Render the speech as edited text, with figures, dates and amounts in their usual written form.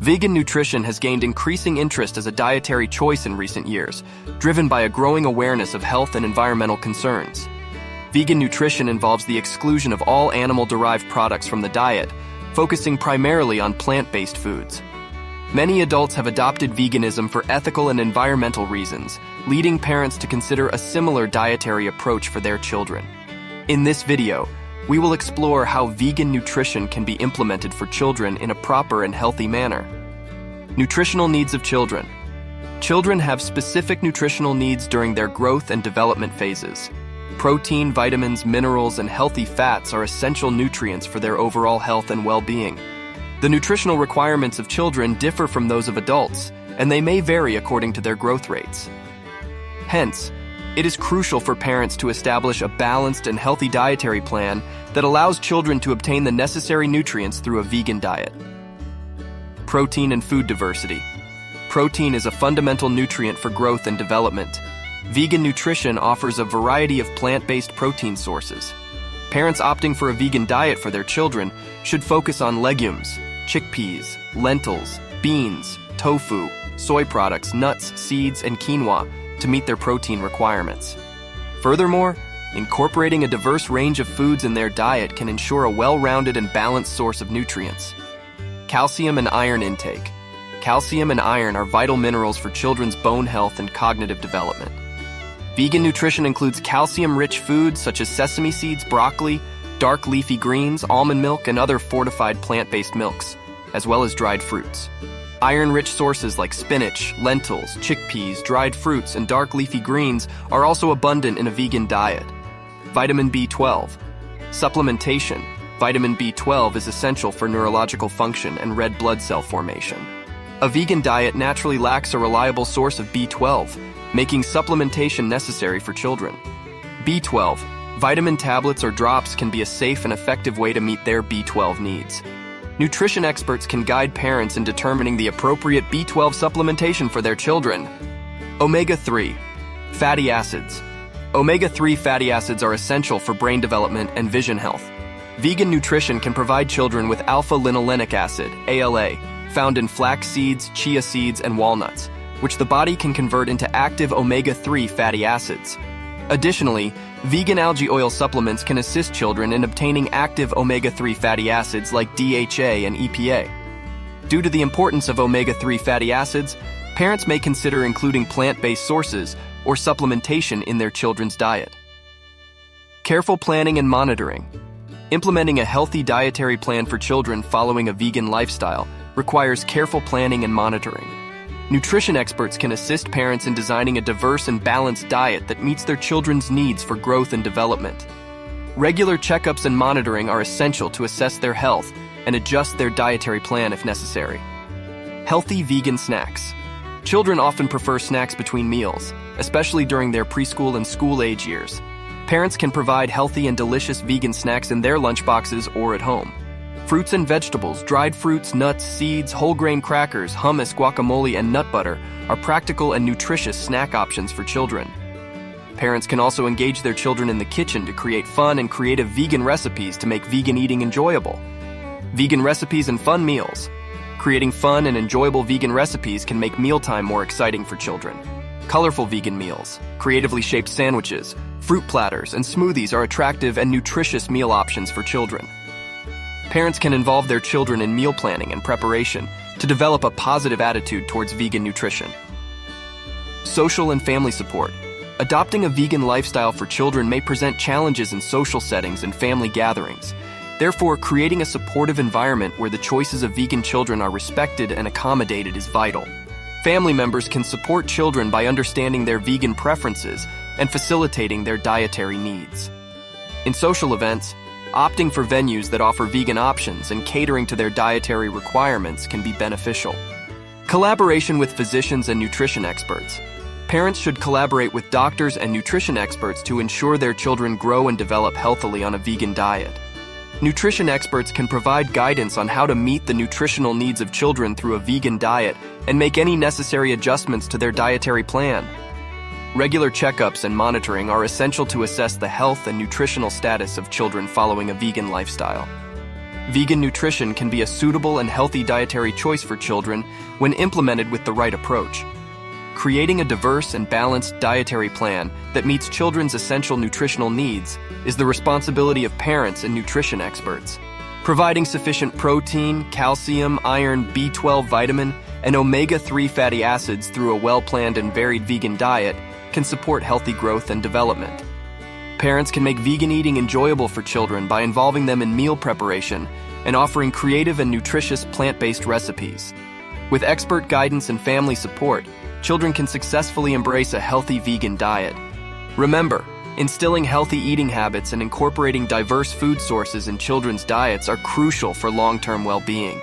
Vegan nutrition has gained increasing interest as a dietary choice in recent years, driven by a growing awareness of health and environmental concerns. Vegan nutrition involves the exclusion of all animal-derived products from the diet, focusing primarily on plant-based foods. Many adults have adopted veganism for ethical and environmental reasons, leading parents to consider a similar dietary approach for their children. In this video, we will explore how vegan nutrition can be implemented for children in a proper and healthy manner. Nutritional needs of children. Children have specific nutritional needs during their growth and development phases. Protein, vitamins, minerals, and healthy fats are essential nutrients for their overall health and well-being. The nutritional requirements of children differ from those of adults, and they may vary according to their growth rates. Hence, it is crucial for parents to establish a balanced and healthy dietary plan that allows children to obtain the necessary nutrients through a vegan diet. Protein and food diversity. Protein is a fundamental nutrient for growth and development. Vegan nutrition offers a variety of plant-based protein sources. Parents opting for a vegan diet for their children should focus on legumes, chickpeas, lentils, beans, tofu, soy products, nuts, seeds, and quinoa to meet their protein requirements. Furthermore, incorporating a diverse range of foods in their diet can ensure a well-rounded and balanced source of nutrients. Calcium and iron intake. Calcium and iron are vital minerals for children's bone health and cognitive development. Vegan nutrition includes calcium-rich foods such as sesame seeds, broccoli, dark leafy greens, almond milk, and other fortified plant-based milks, as well as dried fruits. Iron-rich sources like spinach, lentils, chickpeas, dried fruits, and dark leafy greens are also abundant in a vegan diet. Vitamin B12. Supplementation. Vitamin B12 is essential for neurological function and red blood cell formation. A vegan diet naturally lacks a reliable source of B12, making supplementation necessary for children. B12. Vitamin tablets or drops can be a safe and effective way to meet their B12 needs. Nutrition experts can guide parents in determining the appropriate B12 supplementation for their children. Omega-3. Fatty acids. Omega-3 fatty acids are essential for brain development and vision health. Vegan nutrition can provide children with alpha-linolenic acid, ALA, found in flax seeds, chia seeds, and walnuts, which the body can convert into active omega-3 fatty acids. Additionally, vegan algae oil supplements can assist children in obtaining active omega-3 fatty acids like DHA and EPA. Due to the importance of omega-3 fatty acids, parents may consider including plant-based sources or supplementation in their children's diet. Careful planning and monitoring. Implementing a healthy dietary plan for children following a vegan lifestyle requires careful planning and monitoring. Nutrition experts can assist parents in designing a diverse and balanced diet that meets their children's needs for growth and development. Regular checkups and monitoring are essential to assess their health and adjust their dietary plan if necessary. Healthy vegan snacks. Children often prefer snacks between meals, especially during their preschool and school-age years. Parents can provide healthy and delicious vegan snacks in their lunchboxes or at home. Fruits and vegetables, dried fruits, nuts, seeds, whole grain crackers, hummus, guacamole, and nut butter are practical and nutritious snack options for children. Parents can also engage their children in the kitchen to create fun and creative vegan recipes to make vegan eating enjoyable. Vegan recipes and fun meals. Creating fun and enjoyable vegan recipes can make mealtime more exciting for children. Colorful vegan meals, creatively shaped sandwiches, fruit platters, and smoothies are attractive and nutritious meal options for children. Parents can involve their children in meal planning and preparation to develop a positive attitude towards vegan nutrition. Social and family support. Adopting a vegan lifestyle for children may present challenges in social settings and family gatherings. Therefore, creating a supportive environment where the choices of vegan children are respected and accommodated is vital. Family members can support children by understanding their vegan preferences and facilitating their dietary needs. In social events, opting for venues that offer vegan options and catering to their dietary requirements can be beneficial. Collaboration with physicians and nutrition experts. Parents should collaborate with doctors and nutrition experts to ensure their children grow and develop healthily on a vegan diet. Nutrition experts can provide guidance on how to meet the nutritional needs of children through a vegan diet and make any necessary adjustments to their dietary plan. Regular checkups and monitoring are essential to assess the health and nutritional status of children following a vegan lifestyle. Vegan nutrition can be a suitable and healthy dietary choice for children when implemented with the right approach. Creating a diverse and balanced dietary plan that meets children's essential nutritional needs is the responsibility of parents and nutrition experts. Providing sufficient protein, calcium, iron, B12 vitamin, and omega-3 fatty acids through a well-planned and varied vegan diet can support healthy growth and development. Parents can make vegan eating enjoyable for children by involving them in meal preparation and offering creative and nutritious plant-based recipes. With expert guidance and family support, children can successfully embrace a healthy vegan diet. Remember, instilling healthy eating habits and incorporating diverse food sources in children's diets are crucial for long-term well-being.